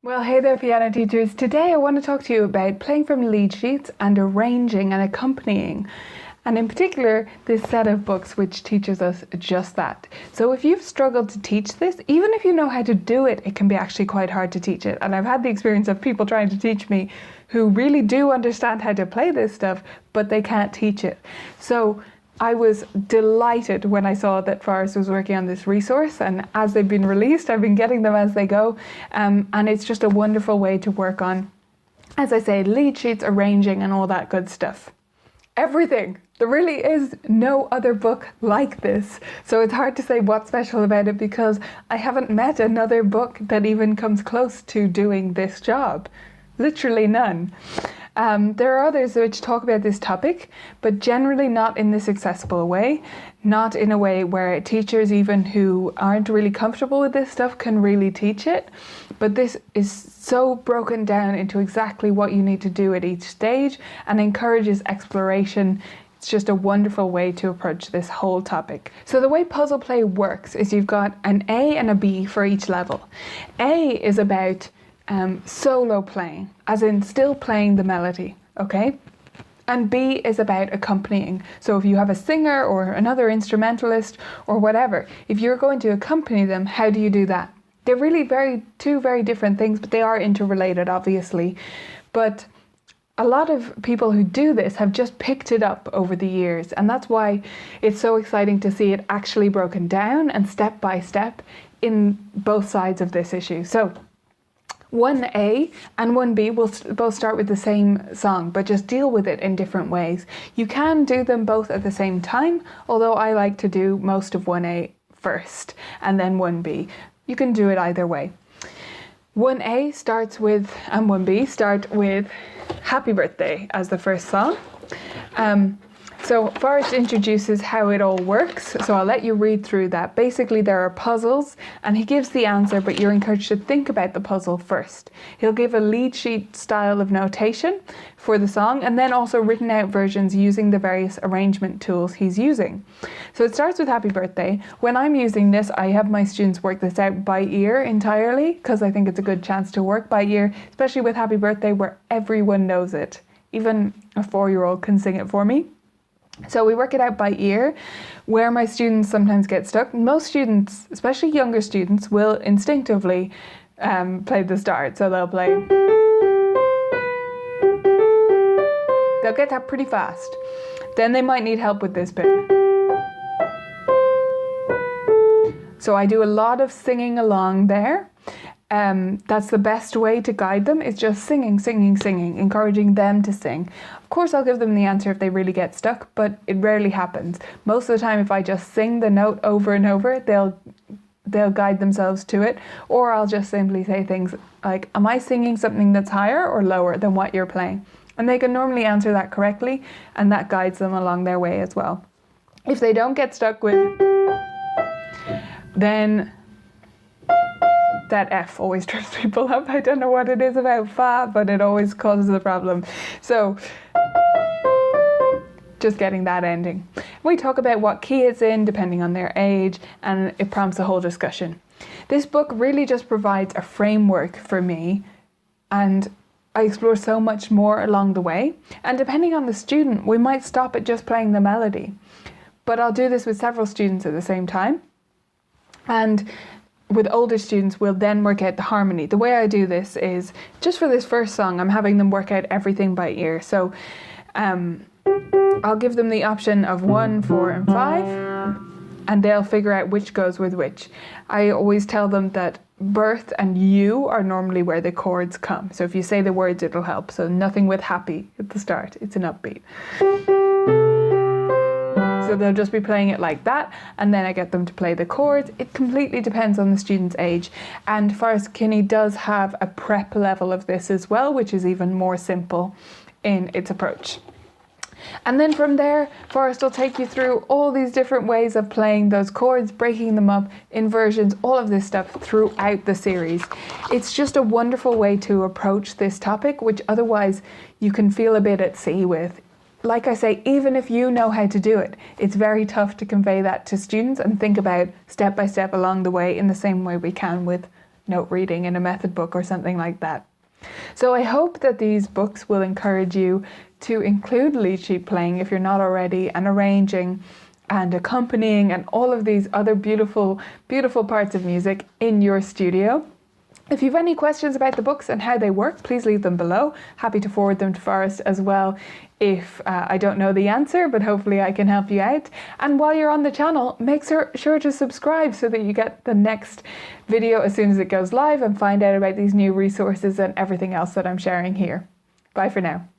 Well, hey there, piano teachers. Today I want to talk to you about playing from lead sheets and arranging and accompanying. And in particular, this set of books which teaches us just that. So if you've struggled to teach this, even if you know how to do it, it can be actually quite hard to teach it. And I've had the experience of people trying to teach me who really do understand how to play this stuff, but they can't teach it. So I was delighted when I saw that Forest was working on this resource, and as they've been released, I've been getting them as they go, and it's just a wonderful way to work on, as I say, lead sheets, arranging, and all that good stuff. Everything. There really is no other book like this, so it's hard to say what's special about it because I haven't met another book that even comes close to doing this job. Literally none. There are others which talk about this topic, but generally not in this accessible way, not in a way where teachers even who aren't really comfortable with this stuff can really teach it. But this is so broken down into exactly what you need to do at each stage and encourages exploration. It's just a wonderful way to approach this whole topic. So the way puzzle play works is you've got an A and a B for each level. A is about solo playing, as in still playing the melody, okay? And B is about accompanying. So if you have a singer or another instrumentalist or whatever, if you're going to accompany them, how do you do that? They're really two very different things, but they are interrelated, obviously. But a lot of people who do this have just picked it up over the years, and that's why it's so exciting to see it actually broken down and step by step in both sides of this issue. So 1A and 1B will both start with the same song, but just deal with it in different ways. You can do them both at the same time, although I like to do most of 1A first and then 1B. You can do it either way. 1A starts with, and 1B start with Happy Birthday as the first song. So Forrest introduces how it all works, so I'll let you read through that. Basically there are puzzles and he gives the answer, but you're encouraged to think about the puzzle first. He'll give a lead sheet style of notation for the song and then also written out versions using the various arrangement tools he's using. So it starts with Happy Birthday. When I'm using this, I have my students work this out by ear entirely because I think it's a good chance to work by ear, especially with Happy Birthday where everyone knows it. Even a 4-year-old can sing it for me. So we work it out by ear. Where my students sometimes get stuck, most students, especially younger students, will instinctively play the start. So they'll get that pretty fast. Then they might need help with this bit. So I do a lot of singing along there. That's the best way to guide them, is just singing, encouraging them to sing. Of course, I'll give them the answer if they really get stuck, but it rarely happens. Most of the time, if I just sing the note over and over, they'll guide themselves to it, or I'll just simply say things like, am I singing something that's higher or lower than what you're playing? And they can normally answer that correctly, and that guides them along their way as well. If they don't get stuck with, then that F always trips people up. I don't know what it is about fa, but it always causes a problem. So just getting that ending. We talk about what key it's in depending on their age, and it prompts a whole discussion. This book really just provides a framework for me, and I explore so much more along the way. And depending on the student, we might stop at just playing the melody. But I'll do this with several students at the same time. And with older students, we'll then work out the harmony. The way I do this is, just for this first song, I'm having them work out everything by ear. So I'll give them the option of 1, 4, and 5, and they'll figure out which goes with which. I always tell them that birth and you are normally where the chords come. So if you say the words, it'll help. So nothing with happy at the start. It's an upbeat. So they'll just be playing it like that, and then I get them to play the chords. It completely depends on the student's age. And Forest Kinney does have a prep level of this as well, which is even more simple in its approach. And then from there, Forest will take you through all these different ways of playing those chords, breaking them up, inversions, all of this stuff throughout the series. It's just a wonderful way to approach this topic, which otherwise you can feel a bit at sea with. Like I say, even if you know how to do it, it's very tough to convey that to students and think about step by step along the way in the same way we can with note reading in a method book or something like that. So I hope that these books will encourage you to include lead sheet playing if you're not already, and arranging and accompanying and all of these other beautiful, beautiful parts of music in your studio. If you have any questions about the books and how they work, please leave them below. Happy to forward them to Forrest as well if I don't know the answer, but hopefully I can help you out. And while you're on the channel, make sure to subscribe so that you get the next video as soon as it goes live, and find out about these new resources and everything else that I'm sharing here. Bye for now.